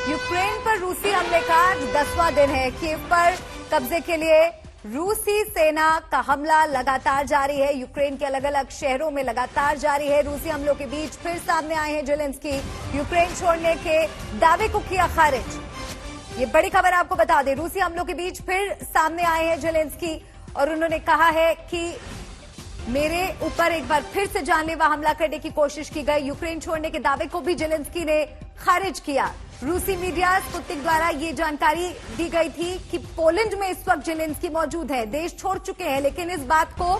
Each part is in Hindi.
यूक्रेन पर रूसी हमले का आज 10वां दिन है। कीव पर कब्जे के लिए रूसी सेना का हमला लगातार जारी है। यूक्रेन के अलग अलग शहरों में लगातार जारी है। रूसी हमलों के बीच फिर सामने आए हैं जेलेंस्की। यूक्रेन छोड़ने के दावे को किया खारिज। ये बड़ी खबर आपको बता दें, रूसी हमलों के बीच फिर सामने आए हैं जेलेंस्की और उन्होंने कहा है कि मेरे ऊपर एक बार फिर से जानलेवा हमला करने की कोशिश की गई। यूक्रेन छोड़ने के दावे को भी जेलेंस्की ने खारिज किया। रूसी मीडिया स्पुतनिक द्वारा ये जानकारी दी गई थी कि पोलैंड में इस वक्त जेलेंस्की मौजूद है, देश छोड़ चुके हैं, लेकिन इस बात को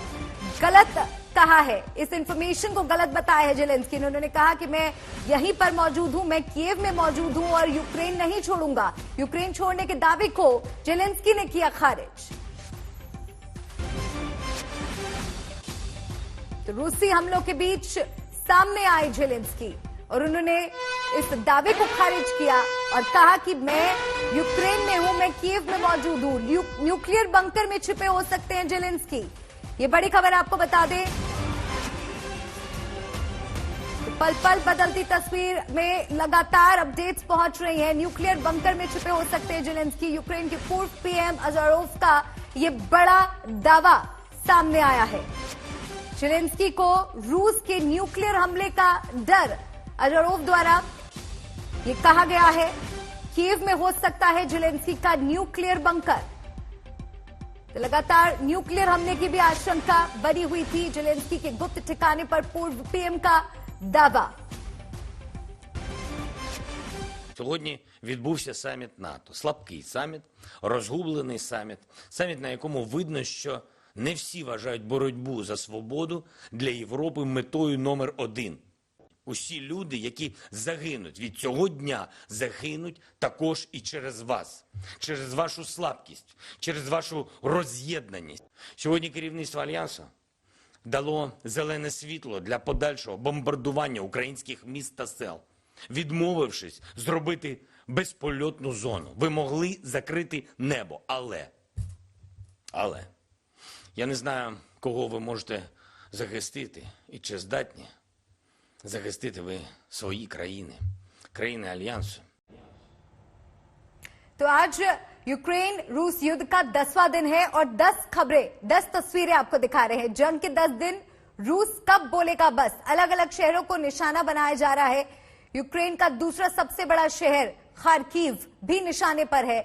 गलत कहा है, इस इंफॉर्मेशन को गलत बताया है जेलेंस्की ने। उन्होंने कहा कि मैं यहीं पर मौजूद हूं, मैं कीव में मौजूद हूं और यूक्रेन नहीं छोड़ूंगा। यूक्रेन छोड़ने के दावे को जेलेंस्की ने किया खारिज। तो रूसी हमलों के बीच सामने आए जेलेंस्की और उन्होंने इस दावे को खारिज किया और कहा कि मैं यूक्रेन में हूं, मैं कीव में मौजूद हूं। न्यूक्लियर बंकर में छिपे हो सकते हैं जेलेंस्की। ये बड़ी खबर आपको बता दें। पल पल बदलती तस्वीर में लगातार अपडेट्स पहुंच रही हैं। न्यूक्लियर बंकर में छिपे हो सकते हैं जेलेंस्की। यूक्रेन के पूर्व पीएम अज़ारोव का ये बड़ा दावा सामने आया है। जेलेंस्की को रूस के न्यूक्लियर हमले का डर अज़ारोव द्वारा ये कहा गया है। कीव में हो सकता है जेलेंस्की का न्यूक्लियर बंकर। तो लगातार न्यूक्लियर हमले की भी आशंका बनी हुई थी। जेलेंस्की के गुप्त ठिकाने पर पूर्व पीएम का दावा। Сьогодні відбувся саміт НАТО. Слабкий саміт, розгублений саміт. Саміт, на якому видно, що не всі вважають боротьбу за свободу для Європи метою номер один. Усі люди, які загинуть від цього дня, загинуть також і через вас. Через вашу слабкість, через вашу роз'єднаність. Сьогодні керівництво Альянсу дало зелене світло для подальшого бомбардування українських міст та сел, відмовившись зробити безпольотну зону. Ви могли закрити небо, але я не знаю, кого ви можете захистити і чи здатні захистити ви свої країни, країни Альянсу. तो आज यूक्रेन रूस युद्ध का 10वां दिन है और 10 खबरें, 10 तस्वीरें आपको दिखा रहे हैं। जंग के 10 दिन, रूस कब बोलेगा बस। अलग अलग शहरों को निशाना बनाया जा रहा है। यूक्रेन का दूसरा सबसे बड़ा शहर खार्किव भी निशाने पर है।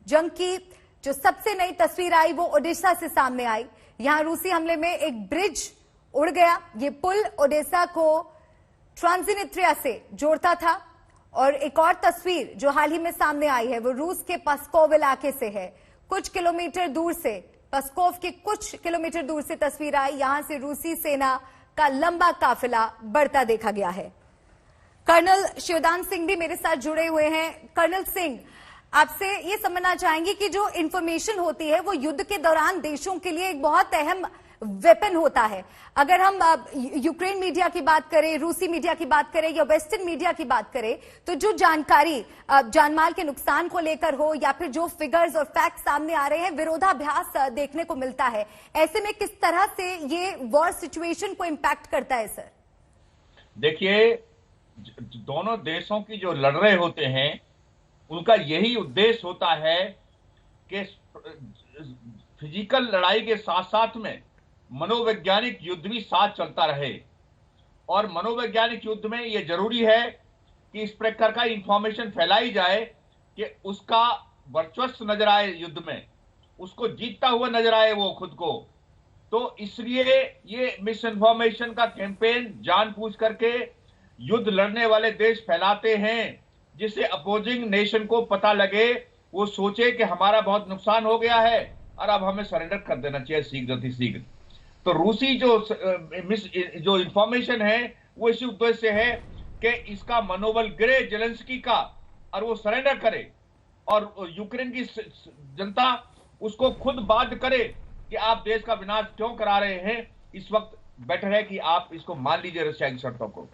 जंग की जो सबसे नई तस्वीर आई वो ओडेसा से सामने आई। यहां रूसी हमले में एक ब्रिज उड़ गया। ये पुल ओडेसा को ट्रांसनिस्ट्रिया से जोड़ता था। और एक और तस्वीर जो हाल ही में सामने आई है वो रूस के पस्कोव इलाके से है। कुछ किलोमीटर दूर से, पस्कोव के कुछ किलोमीटर दूर से तस्वीर आई। यहां से रूसी सेना का लंबा काफिला बढ़ता देखा गया है। कर्नल शिवदान सिंह भी मेरे साथ जुड़े हुए हैं। कर्नल सिंह, आपसे ये समझना चाहेंगे कि जो इंफॉर्मेशन होती है वो युद्ध के दौरान देशों के लिए एक बहुत अहम वेपन होता है। अगर हम यूक्रेन मीडिया की बात करें, रूसी मीडिया की बात करें या वेस्टर्न मीडिया की बात करें, तो जो जानकारी जानमाल के नुकसान को लेकर हो या फिर जो फिगर्स और फैक्ट सामने आ रहे हैं, विरोधाभास देखने को मिलता है। ऐसे में किस तरह से ये वॉर सिचुएशन को इंपैक्ट करता है सर? देखिए, दोनों देशों की जो लड़ रहे होते हैं उनका यही उद्देश्य होता है कि फिजिकल लड़ाई के साथ साथ में मनोवैज्ञानिक युद्ध भी साथ चलता रहे। और मनोवैज्ञानिक युद्ध में यह जरूरी है कि इस प्रकार का इंफॉर्मेशन फैलाई जाए कि उसका वर्चस्व नजर आए, युद्ध में उसको जीतता हुआ नजर आए वो खुद को। तो इसलिए ये मिस इन्फॉर्मेशन का कैंपेन जानबूझ करके युद्ध लड़ने वाले देश फैलाते हैं, जिससे अपोजिंग नेशन को पता लगे, वो सोचे कि हमारा बहुत नुकसान हो गया है और अब हमें सरेंडर कर देना चाहिए शीघ्र। तो रूसी जो इंफॉर्मेशन है वो इसी उद्देश्य से है कि इसका मनोबल गिरे जेलेंस्की का और वो सरेंडर करे और यूक्रेन की जनता उसको खुद बाध्य करे कि आप देश का विनाश क्यों करा रहे हैं। इस वक्त बेटर है कि आप इसको मान लीजिए रशिया की शर्तों को।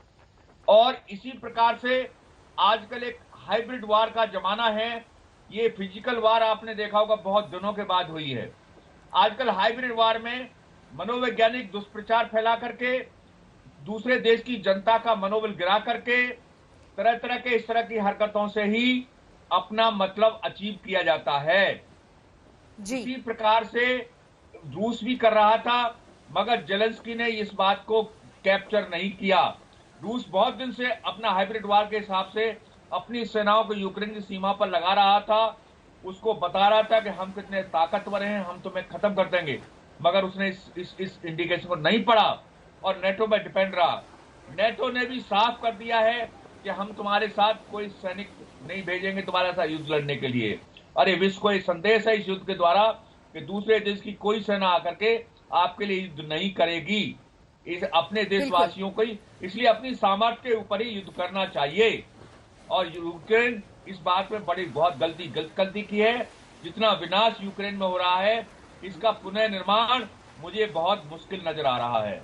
और इसी प्रकार से आजकल एक हाइब्रिड वार का जमाना है। ये फिजिकल वार आपने देखा होगा बहुत दिनों के बाद हुई है। आजकल हाइब्रिड वार में मनोवैज्ञानिक दुष्प्रचार फैला करके दूसरे देश की जनता का मनोबल गिरा करके तरह तरह के इस तरह की हरकतों से ही अपना मतलब अचीव किया जाता है। जी इसी प्रकार से रूस भी कर रहा था, मगर जेलेंस्की ने इस बात को कैप्चर नहीं किया। रूस बहुत दिन से अपना हाइब्रिड वार के हिसाब से अपनी सेनाओं को यूक्रेन की सीमा पर लगा रहा था, उसको बता रहा था कि हम कितने ताकतवर हैं, हम तुम्हें खत्म कर देंगे, मगर उसने इस इंडिकेशन को नहीं पढ़ा और नेटो में डिपेंड रहा। नेटो ने भी साफ कर दिया है कि हम तुम्हारे साथ कोई सैनिक नहीं भेजेंगे तुम्हारे साथ युद्ध लड़ने के लिए। अरे विश्व को एक संदेश है इस युद्ध के द्वारा कि दूसरे देश की कोई सेना आकर के आपके लिए युद्ध नहीं करेगी। इस अपने देशवासियों को ही इसलिए अपनी सामर्थ्य के ऊपर ही युद्ध करना चाहिए। और यूक्रेन इस बात में बड़ी बहुत गलती की है। जितना विनाश यूक्रेन में हो रहा है, इसका पुनः निर्माण मुझे बहुत मुश्किल नजर आ रहा है।